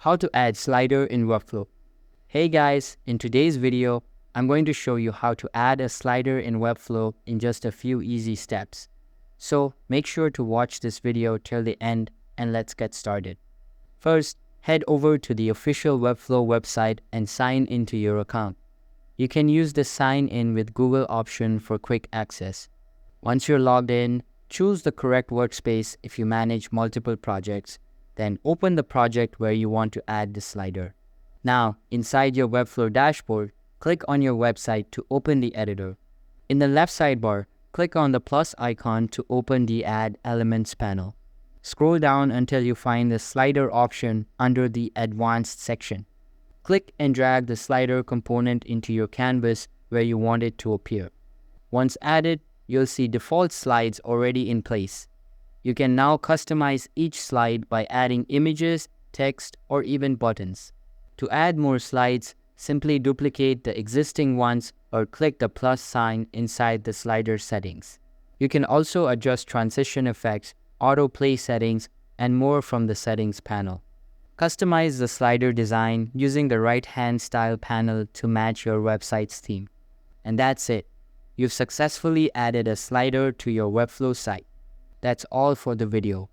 How to add slider in Webflow. Hey guys, in today's video, I'm going to show you how to add a slider in Webflow in just a few easy steps. So make sure to watch this video till the end and let's get started. First, head over to the official Webflow website and sign into your account. You can use the sign in with Google option for quick access. Once you're logged in, choose the correct workspace if you manage multiple projects. Then open the project where you want to add the slider. Now, inside your Webflow dashboard, click on your website to open the editor. In the left sidebar, click on the plus icon to open the Add Elements panel. Scroll down until you find the slider option under the Advanced section. Click and drag the slider component into your canvas where you want it to appear. Once added, you'll see default slides already in place. You can now customize each slide by adding images, text, or even buttons. To add more slides, simply duplicate the existing ones or click the plus sign inside the slider settings. You can also adjust transition effects, autoplay settings, and more from the settings panel. Customize the slider design using the right-hand style panel to match your website's theme. And that's it. You've successfully added a slider to your Webflow site. That's all for the video.